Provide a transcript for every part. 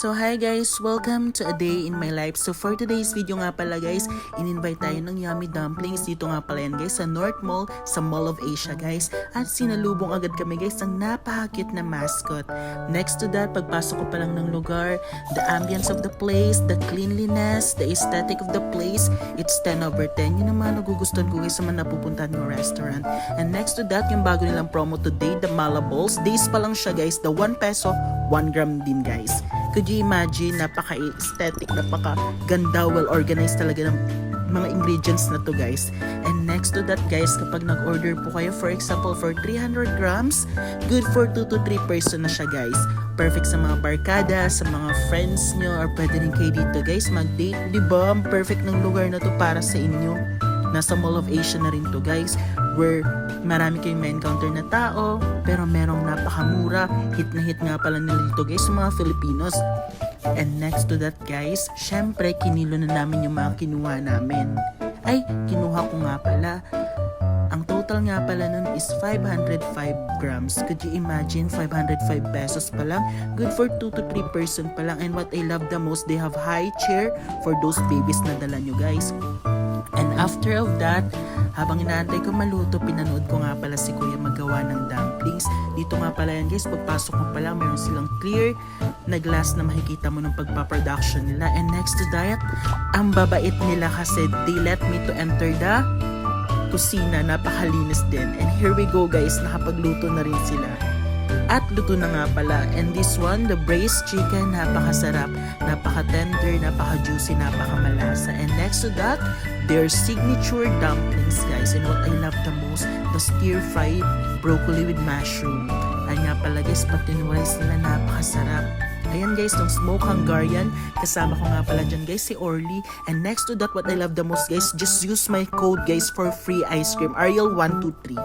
So hi guys, welcome to a day in my life. So for today's video nga pala guys, in-invite tayo ng Yummy Dumplings. Dito nga pala yan guys sa North Mall, sa Mall of Asia guys. At sinalubong agad kami guys ng napaka-cute na mascot. Next to that, pagpasok ko pa lang ng lugar, the ambience of the place, the cleanliness, the aesthetic of the place, it's 10/10. Yun naman nagugustuhan ko guys sa mga napupuntahan ng restaurant. And next to that, yung bago nilang promo today, the Malaballs. Days pa lang siya guys, the 1 peso, 1 gram din guys. Could you imagine, napaka-aesthetic, napaka-ganda, well-organized talaga ng mga ingredients na to guys. And next to that guys, kapag nag-order po kayo, for example, for 300 grams, good for 2 to 3 person na siya guys. Perfect sa mga barkada, sa mga friends nyo, or pwede rin kayo dito guys, mag-date, diba? Perfect ng lugar na to para sa inyo. Nasa Mall of Asia na rin to guys, where marami kayong ma-encounter na tao, pero merong napakamura. Hit na hit nga pala nila dito guys sa mga Filipinos. And next to that guys, syempre kinilo na namin yung mga kinuha namin. Ay, kinuha ko nga pala. Ang total nga pala nun is 505 grams. Could you imagine, 505 pesos pa lang? Good for 2 to 3 person pa lang. And what I love the most, they have high chair for those babies na dala nyo guys. And after of that, habang inaantay ko maluto, pinanood ko nga pala si Kuya magawa ng dumplings. Dito nga pala yan guys, pagpasok mo pala, meron silang clear na glass na makikita mo ng pagpaproduction nila. And next to that, ang babait nila kasi they let me to enter the kusina, napakalinis din. And here we go guys, nakapagluto na rin sila. At luto na nga pala. And this one, the braised chicken, napakasarap, napaka-tender, napaka-juicy, napaka-malasa. And next to that, their signature dumplings guys. And what I love the most, the stir-fried broccoli with mushroom. Ay nga pala guys, pati yung rice nila napakasarap. Ayan guys, tong smoked Hungarian, kasama ko nga pala dyan guys si Orly. And next to that, what I love the most guys, just use my code guys for free ice cream, Ariel123.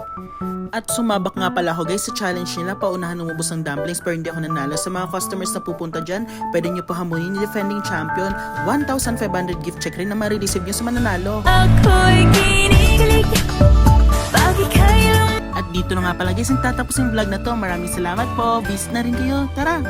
At sumabak nga pala ako guys sa challenge nila, paunahan umubos ng dumplings pero hindi ako nanalo. Sa mga customers na pupunta dyan, pwede nyo pa hamunin yung defending champion, 1,500 gift check rin na ma-receive nyo sa mananalo. Ako'y kinikilig, bakit kayo? At dito na nga pala guys, nagtatapos yung vlog na to. Maraming salamat po, visit na rin kayo, tara!